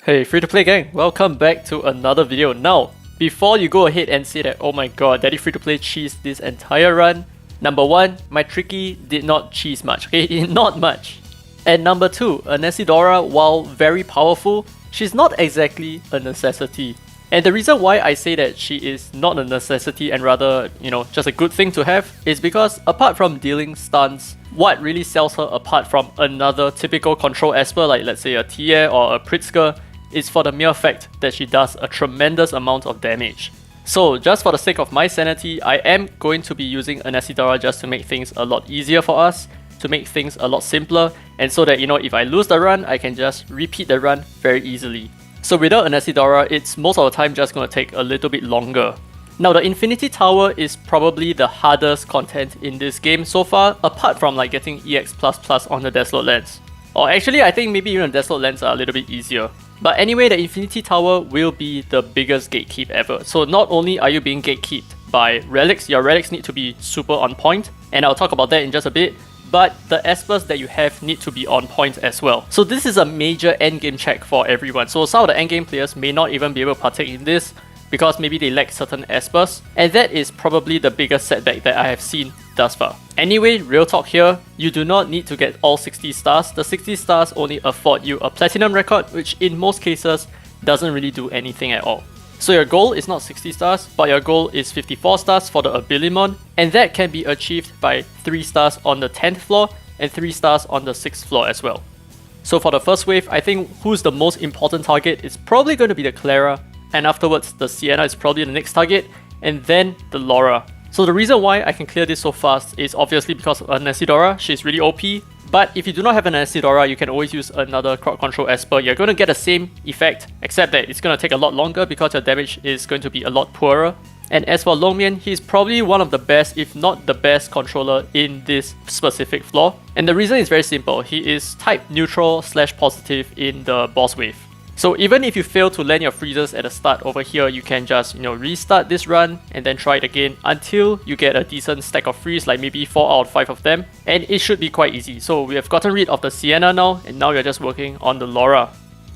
Hey free-to-play gang, welcome back to another video. Now, before you go ahead and say that, oh my god, Daddy free-to-play cheesed this entire run, number one, my Tricky did not cheese much, okay, not much. And number two, a Nessidora, while very powerful, she's not exactly a necessity. And the reason why I say that she is not a necessity and rather, just a good thing to have is because apart from dealing stuns, what really sells her apart from another typical control esper like let's say a Tier or a Pritzker is for the mere fact that she does a tremendous amount of damage. So just for the sake of my sanity, I am going to be using a Nessidora just to make things a lot easier for us, to make things a lot simpler, and so that if I lose the run, I can just repeat the run very easily. So without a Nessidora, it's most of the time just going to take a little bit longer. Now the Infinity Tower is probably the hardest content in this game so far, apart from like getting EX++ on the Dislyte Lens. Or actually I think maybe even the Dislyte Lens are a little bit easier. But anyway, the Infinity Tower will be the biggest gatekeep ever. So not only are you being gatekeeped by relics, your relics need to be super on point, and I'll talk about that in just a bit, but the espers that you have need to be on point as well. So this is a major endgame check for everyone. So some of the endgame players may not even be able to partake in this because maybe they lack certain espers, and that is probably the biggest setback that I have seen thus far. Anyway, real talk here, you do not need to get all 60 stars. The 60 stars only afford you a platinum record, which in most cases doesn't really do anything at all. So your goal is not 60 stars, but your goal is 54 stars for the Abilimon, and that can be achieved by 3 stars on the 10th floor and 3 stars on the 6th floor as well. So for the first wave, I think who's the most important target is probably going to be the Clara, and afterwards the Sienna is probably the next target, and then the Laura. So the reason why I can clear this so fast is obviously because of a Nessidora. She's really OP, but if you do not have a Nessidora, you can always use another crowd control esper. You're going to get the same effect, except that it's going to take a lot longer because your damage is going to be a lot poorer. And as for Lomian, he's probably one of the best, if not the best controller in this specific floor. And the reason is very simple, he is type neutral / positive in the boss wave. So even if you fail to land your freezes at the start over here, you can just restart this run and then try it again until you get a decent stack of freeze, like maybe 4 out of 5 of them, and it should be quite easy. So we have gotten rid of the Sienna now, and now we're just working on the Laura.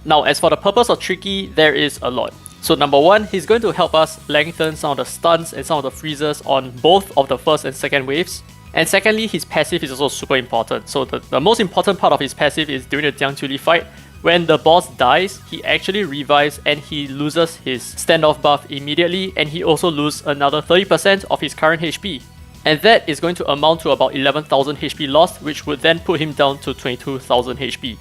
Now as for the purpose of Tricky, there is a lot. So number one, he's going to help us lengthen some of the stuns and some of the freezes on both of the first and second waves. And secondly, his passive is also super important. So the most important part of his passive is during the Jiangqiuli fight. When the boss dies, he actually revives and he loses his standoff buff immediately, and he also loses another 30% of his current HP. And that is going to amount to about 11,000 HP lost, which would then put him down to 22,000 HP.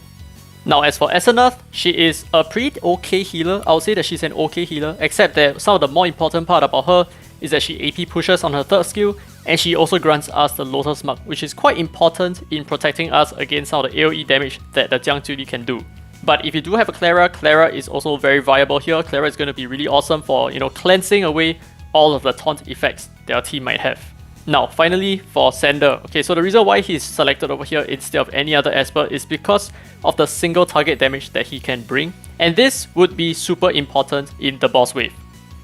Now as for Astronaut, she is a pretty okay healer. I would say that she's an okay healer, except that some of the more important part about her is that she AP pushes on her third skill, and she also grants us the Lotus Mark, which is quite important in protecting us against some of the AoE damage that the Jiangqiuli can do. But if you do have a Clara, Clara is also very viable here. Clara is going to be really awesome for, cleansing away all of the taunt effects that our team might have. Now, finally, for Sander. Okay, so the reason why he's selected over here instead of any other esper is because of the single target damage that he can bring. And this would be super important in the boss wave.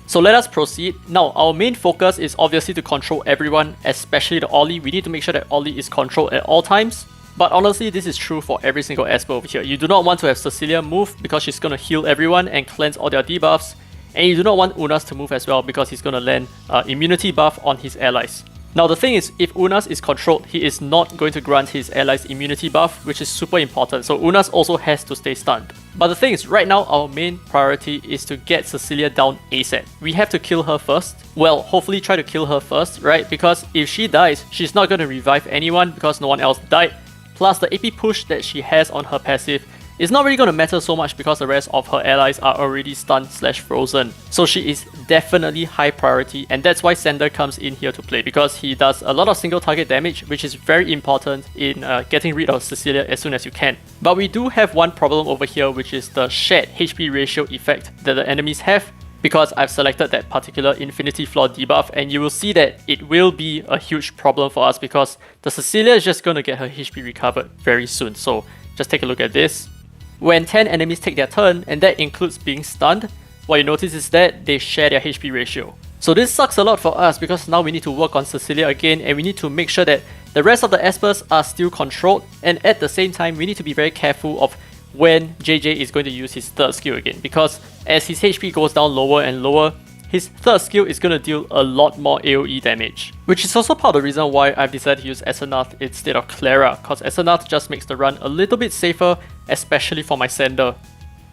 So let us proceed. Now, our main focus is obviously to control everyone, especially the Ollie. We need to make sure that Ollie is controlled at all times. But honestly, this is true for every single esper over here. You do not want to have Cecilia move because she's going to heal everyone and cleanse all their debuffs. And you do not want Unas to move as well because he's going to land immunity buff on his allies. Now the thing is, if Unas is controlled, he is not going to grant his allies immunity buff, which is super important. So Unas also has to stay stunned. But the thing is, right now our main priority is to get Cecilia down ASAP. We have to kill her first. Well, hopefully try to kill her first, right? Because if she dies, she's not going to revive anyone because no one else died. Plus the AP push that she has on her passive is not really going to matter so much because the rest of her allies are already stunned / frozen. So she is definitely high priority, and that's why Sander comes in here to play, because he does a lot of single target damage, which is very important in getting rid of Cecilia as soon as you can. But we do have one problem over here, which is the shared HP ratio effect that the enemies have, because I've selected that particular Infinity Floor debuff, and you will see that it will be a huge problem for us because the Cecilia is just going to get her HP recovered very soon. So just take a look at this. When 10 enemies take their turn, and that includes being stunned, what you notice is that they share their HP ratio. So this sucks a lot for us because now we need to work on Cecilia again, and we need to make sure that the rest of the espers are still controlled, and at the same time we need to be very careful of when JJ is going to use his third skill again, because as his HP goes down lower and lower, his third skill is going to deal a lot more AoE damage. Which is also part of the reason why I've decided to use Astronaut instead of Clara, cause Astronaut just makes the run a little bit safer, especially for my sender.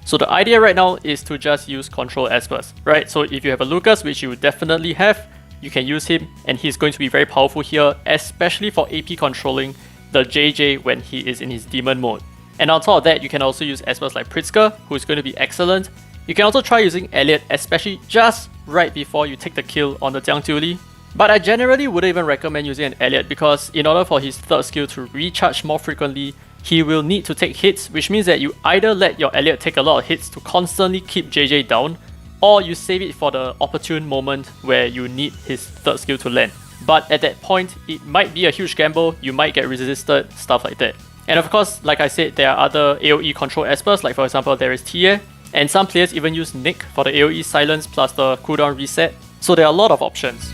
So the idea right now is to just use Control Espers, right? So if you have a Lucas, which you definitely have, you can use him, and he's going to be very powerful here, especially for AP controlling the JJ when he is in his demon mode. And on top of that, you can also use Espers like Pritzker, who is going to be excellent. You can also try using Elliot, especially just right before you take the kill on the Jiang Jiuli. But I generally wouldn't even recommend using an Elliot, because in order for his third skill to recharge more frequently, he will need to take hits, which means that you either let your Elliot take a lot of hits to constantly keep JJ down, or you save it for the opportune moment where you need his third skill to land. But at that point, it might be a huge gamble, you might get resisted, stuff like that. And of course, like I said, there are other AoE control Espers, like for example there is Tie, and some players even use Nick for the AoE silence plus the cooldown reset, so there are a lot of options.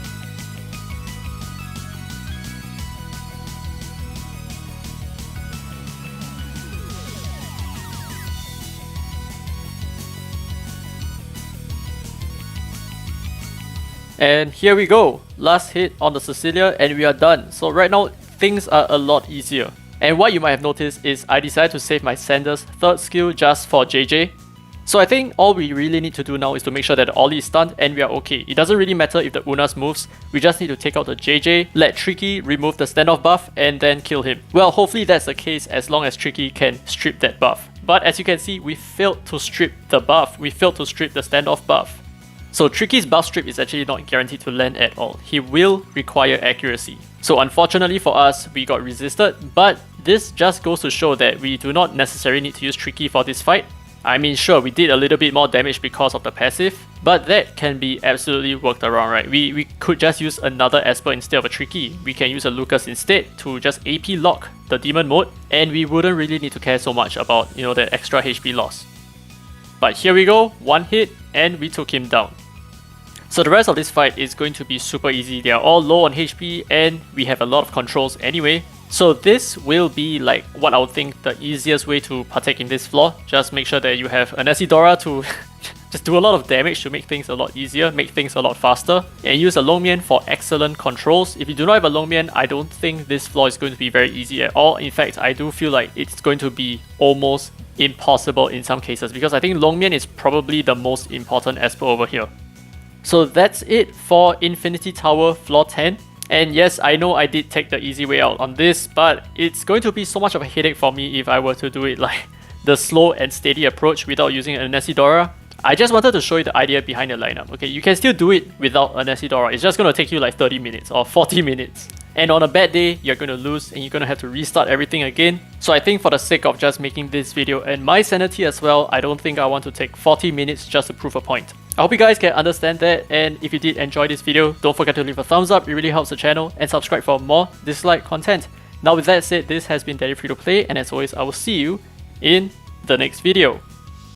And here we go, last hit on the Cecilia and we are done. So right now, things are a lot easier. And what you might have noticed is I decided to save my Sender's third skill just for JJ. So I think all we really need to do now is to make sure that the Ollie is stunned and we are okay. It doesn't really matter if the Unas moves, we just need to take out the JJ, let Tricky remove the standoff buff and then kill him. Well, hopefully that's the case as long as Tricky can strip that buff. But as you can see, we failed to strip the buff, we failed to strip the standoff buff. So Tricky's buff strip is actually not guaranteed to land at all. He will require accuracy. So unfortunately for us, we got resisted, but this just goes to show that we do not necessarily need to use Tricky for this fight. I mean, sure, we did a little bit more damage because of the passive, but that can be absolutely worked around, right? We could just use another Esper instead of a Tricky. We can use a Lucas instead to just AP lock the demon mode, and we wouldn't really need to care so much about, the extra HP loss. But here we go, one hit, and we took him down. So the rest of this fight is going to be super easy. They are all low on HP and we have a lot of controls anyway. So this will be like what I would think the easiest way to partake in this floor. Just make sure that you have an Isidora to just do a lot of damage to make things a lot easier, make things a lot faster. And use a Lomian for excellent controls. If you do not have a Lomian, I don't think this floor is going to be very easy at all. In fact, I do feel like it's going to be almost impossible in some cases, because I think Lomian is probably the most important Esper over here. So that's it for Infinity Tower Floor 10. And yes, I know I did take the easy way out on this, but it's going to be so much of a headache for me if I were to do it like the slow and steady approach without using an Isidora. I just wanted to show you the idea behind the lineup. Okay, you can still do it without an Isidora. It's just going to take you like 30 minutes or 40 minutes. And on a bad day, you're going to lose and you're going to have to restart everything again. So I think for the sake of just making this video and my sanity as well, I don't think I want to take 40 minutes just to prove a point. I hope you guys can understand that, and if you did enjoy this video, don't forget to leave a thumbs up, it really helps the channel, and subscribe for more Dislyte content. Now with that said, this has been Daddy Free to Play, and as always, I will see you in the next video.